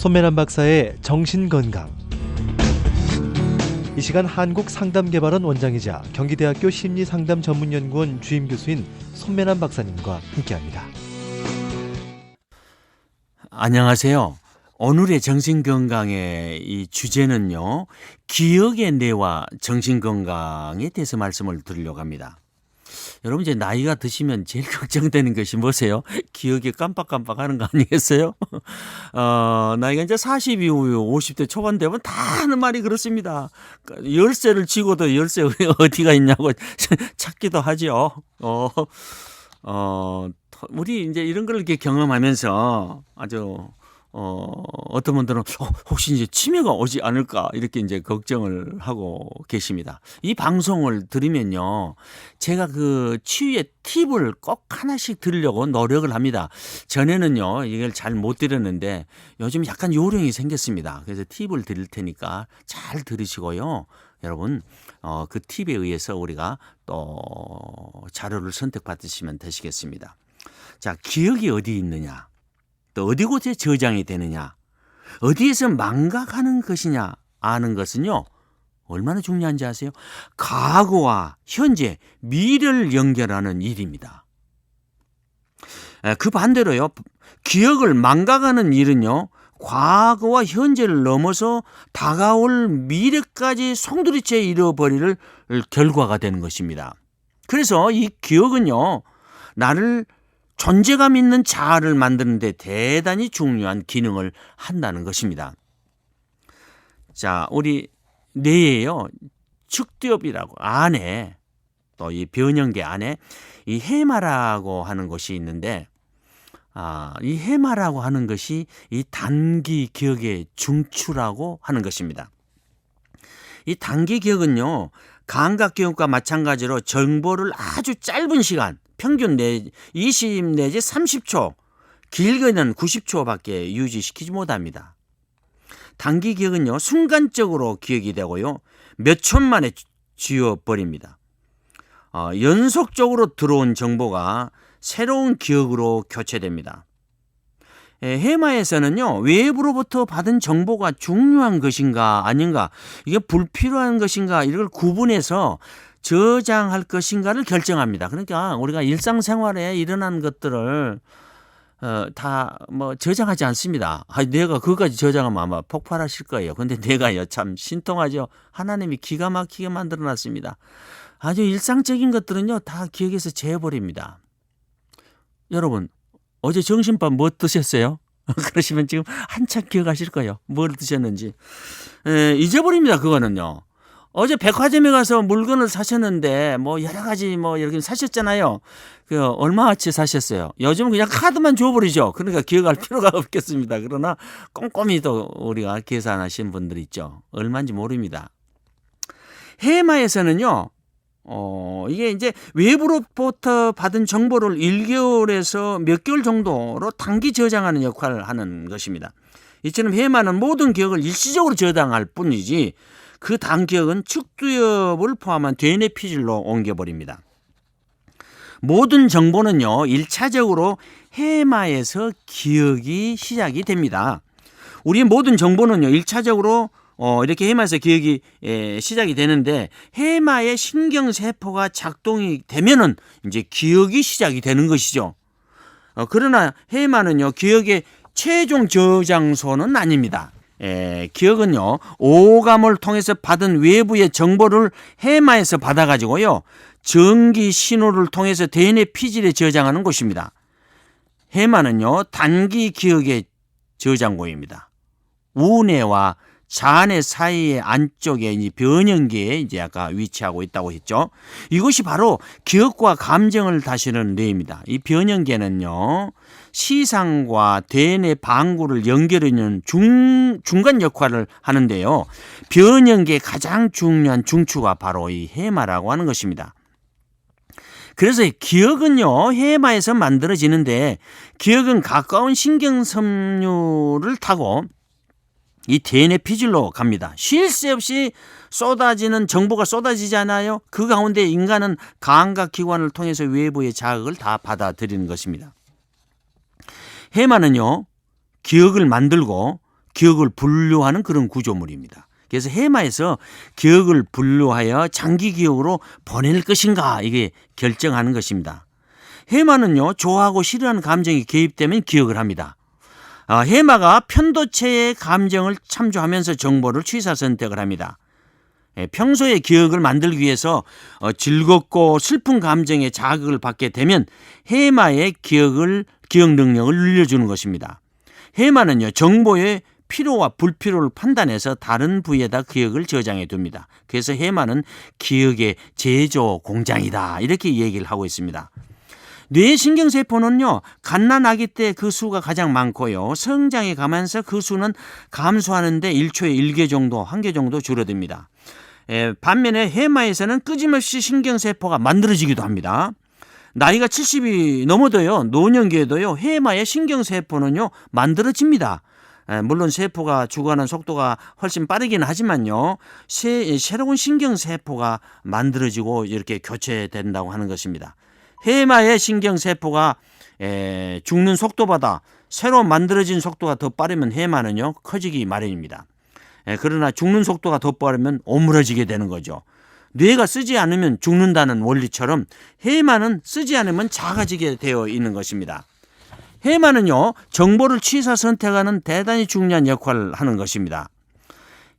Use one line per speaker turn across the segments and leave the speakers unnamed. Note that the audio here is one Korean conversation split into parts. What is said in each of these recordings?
손매란 박사의 정신건강. 이 시간 한국상담개발원 원장이자 경기대학교 심리상담전문연구원 주임교수인 손매란 박사님과 함께합니다.
안녕하세요. 오늘의 정신건강의 이 주제는요, 기억의 뇌와 정신건강에 대해서 말씀을 드리려고 합니다. 여러분, 이제 나이가 드시면 제일 걱정되는 것이 뭐세요? 기억이 깜빡깜빡하는 거 아니겠어요? 나이가 이제 40 이후 50대 초반 되면 다 하는 말이 그렇습니다. 열쇠를 쥐고도 열쇠 어디가 있냐고 찾기도 하죠. 우리 이제 이런 걸 이렇게 경험하면서 아주 어떤 분들은 혹시 이제 치매가 오지 않을까 이렇게 이제 걱정을 하고 계십니다. 이 방송을 들으면요, 제가 그 치유의 팁을 꼭 하나씩 드리려고 노력을 합니다. 전에는요, 이걸 잘 못 드렸는데 요즘 약간 요령이 생겼습니다. 그래서 팁을 드릴 테니까 잘 들으시고요. 여러분, 그 팁에 의해서 우리가 또 자료를 선택받으시면 되시겠습니다. 자, 기억이 어디 있느냐? 또 어디 곳에 저장이 되느냐, 어디에서 망각하는 것이냐 아는 것은요, 얼마나 중요한지 아세요? 과거와 현재, 미래를 연결하는 일입니다. 그 반대로요, 기억을 망각하는 일은요, 과거와 현재를 넘어서 다가올 미래까지 송두리째 잃어버릴 결과가 되는 것입니다. 그래서 이 기억은요, 나를 존재감 있는 자아를 만드는 데 대단히 중요한 기능을 한다는 것입니다. 자, 우리 뇌에요, 측두엽이라고 안에, 또 이 변형계 안에 이 해마라고 하는 것이 있는데, 이 해마라고 하는 것이 이 단기 기억의 중추라고 하는 것입니다. 이 단기 기억은요, 감각 기억과 마찬가지로 정보를 아주 짧은 시간, 평균 20 내지 30초, 길게는 90초밖에 유지시키지 못합니다. 단기 기억은요, 순간적으로 기억이 되고요, 몇 초 만에 지워버립니다. 연속적으로 들어온 정보가 새로운 기억으로 교체됩니다. 해마에서는요, 외부로부터 받은 정보가 중요한 것인가 아닌가, 이게 불필요한 것인가, 이걸 구분해서 저장할 것인가를 결정합니다. 그러니까 우리가 일상생활에 일어난 것들을 다 저장하지 않습니다. 내가 그것까지 저장하면 아마 폭발하실 거예요. 근데 내가요, 참 신통하죠. 하나님이 기가 막히게 만들어놨습니다. 아주 일상적인 것들은요, 다 기억에서 재워버립니다. 여러분, 어제 점심밥 뭐 드셨어요? 그러시면 지금 한참 기억하실 거예요. 뭘 드셨는지. 잊어버립니다. 그거는요. 어제 백화점에 가서 물건을 사셨는데 여러 가지 이렇게 사셨잖아요. 얼마어치 사셨어요? 요즘은 그냥 카드만 줘버리죠. 그러니까 기억할 필요가 없겠습니다. 그러나 꼼꼼히 또 우리가 계산하신 분들 있죠. 얼마인지 모릅니다. 해마에서는요, 이게 이제 외부로부터 받은 정보를 1개월에서 몇 개월 정도로 단기 저장하는 역할을 하는 것입니다. 이처럼 해마는 모든 기억을 일시적으로 저장할 뿐이지 그 단기억은 측두엽을 포함한 뇌내 피질로 옮겨버립니다. 모든 정보는요, 1차적으로 해마에서 기억이 시작이 됩니다. 우리의 모든 정보는요, 1차적으로 이렇게 해마에서 기억이 시작이 되는데, 해마의 신경세포가 작동이 되면은 이제 기억이 시작이 되는 것이죠. 그러나 해마는요, 기억의 최종 저장소는 아닙니다. 기억은요, 오감을 통해서 받은 외부의 정보를 해마에서 받아가지고요, 전기 신호를 통해서 뇌내 피질에 저장하는 곳입니다. 해마는요, 단기 기억의 저장고입니다. 우뇌와 자뇌 사이의 안쪽에 이 변형계에 이제 아까 위치하고 있다고 했죠. 이것이 바로 기억과 감정을 다스리는 뇌입니다. 이 변형계는요, 시상과 뇌내 방구를 연결하는 중간 역할을 하는데요, 변형계의 가장 중요한 중추가 바로 이 해마라고 하는 것입니다. 그래서 기억은요, 해마에서 만들어지는데, 기억은 가까운 신경섬유를 타고 이 뇌내 피질로 갑니다. 쉴 새 없이 쏟아지는 정보가 쏟아지잖아요. 그 가운데 인간은 감각기관을 통해서 외부의 자극을 다 받아들이는 것입니다. 해마는요, 기억을 만들고 기억을 분류하는 그런 구조물입니다. 그래서 해마에서 기억을 분류하여 장기 기억으로 보낼 것인가 이게 결정하는 것입니다. 해마는요, 좋아하고 싫어하는 감정이 개입되면 기억을 합니다. 해마가 편도체의 감정을 참조하면서 정보를 취사 선택을 합니다. 평소에 기억을 만들기 위해서 즐겁고 슬픈 감정에 자극을 받게 되면 해마의 기억 능력을 늘려주는 것입니다. 해마는요, 정보의 필요와 불필요를 판단해서 다른 부위에다 기억을 저장해 둡니다. 그래서 해마는 기억의 제조 공장이다 이렇게 얘기를 하고 있습니다. 뇌 신경세포는요, 갓난아기 때 그 수가 가장 많고요, 성장해 가면서 그 수는 감소하는데 1초에 1개 정도, 1개 정도 줄어듭니다. 반면에 해마에서는 끊임없이 신경세포가 만들어지기도 합니다. 나이가 70이 넘어도요, 노년기에도요, 해마의 신경세포는요, 만들어집니다. 물론 세포가 죽어가는 속도가 훨씬 빠르긴 하지만요, 새로운 신경세포가 만들어지고 이렇게 교체된다고 하는 것입니다. 해마의 신경세포가 죽는 속도보다 새로 만들어진 속도가 더 빠르면 해마는요, 커지기 마련입니다. 그러나 죽는 속도가 더 빠르면 오므러지게 되는 거죠. 뇌가 쓰지 않으면 죽는다는 원리처럼 해마는 쓰지 않으면 작아지게 되어 있는 것입니다. 해마는요, 정보를 취사 선택하는 대단히 중요한 역할을 하는 것입니다.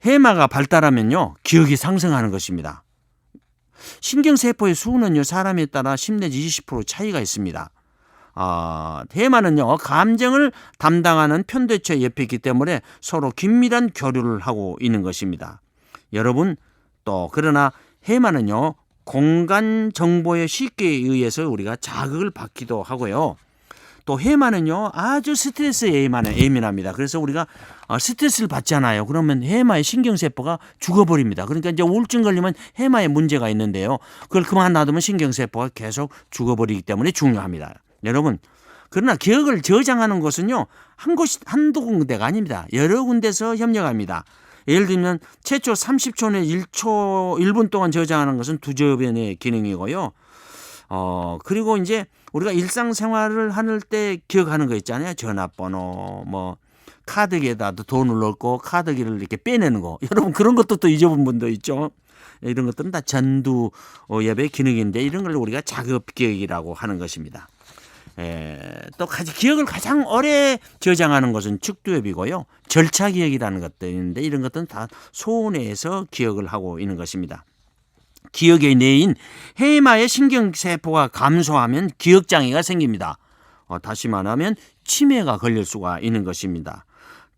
해마가 발달하면요, 기억이 상승하는 것입니다. 신경세포의 수는요, 사람에 따라 10 내지 20% 차이가 있습니다. 해마는요, 감정을 담당하는 편도체 옆에 있기 때문에 서로 긴밀한 교류를 하고 있는 것입니다. 여러분, 그러나 해마는요, 공간 정보에 쉽게 의해서 우리가 자극을 받기도 하고요. 또 해마는요, 아주 스트레스에 예민합니다. 그래서 우리가 스트레스를 받잖아요. 그러면 해마의 신경세포가 죽어버립니다. 그러니까 이제 우울증 걸리면 해마에 문제가 있는데요, 그걸 그만 놔두면 신경세포가 계속 죽어버리기 때문에 중요합니다. 여러분, 그러나 기억을 저장하는 것은요, 한두 군데가 아닙니다. 여러 군데서 협력합니다. 예를 들면 최초 30초 내 1분 동안 저장하는 것은 두저변의 기능이고요. 그리고 이제 우리가 일상생활을 할 때 기억하는 거 있잖아요. 전화번호, 카드기에다 돈을 넣고 카드기를 이렇게 빼내는 거. 여러분, 그런 것도 또 잊어본 분도 있죠. 이런 것들은 다 전두엽의 기능인데, 이런 걸 우리가 자급기억이라고 하는 것입니다. 또 기억을 가장 오래 저장하는 것은 측두엽이고요, 절차기억이라는 것도 있는데, 이런 것들은 다 소뇌에서 기억을 하고 있는 것입니다. 기억의 뇌인 해마의 신경세포가 감소하면 기억장애가 생깁니다. 다시 말하면 치매가 걸릴 수가 있는 것입니다.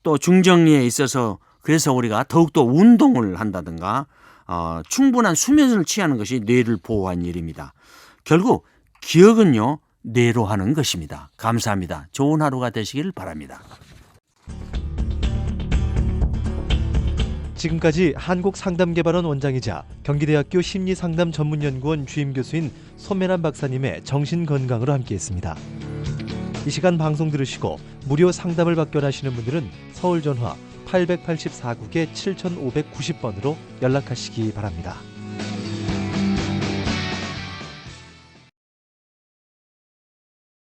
또 중정리에 있어서 그래서 우리가 더욱더 운동을 한다든가 충분한 수면을 취하는 것이 뇌를 보호한 일입니다. 결국 기억은요, 뇌로 하는 것입니다. 감사합니다. 좋은 하루가 되시길 바랍니다.
지금까지 한국상담개발원 원장이자 경기대학교 심리상담전문연구원 주임교수인 손매란 박사님의 정신건강으로 함께했습니다. 이 시간 방송 들으시고 무료 상담을 받기 원하시는 분들은 서울전화 884국에 7590번으로 연락하시기 바랍니다.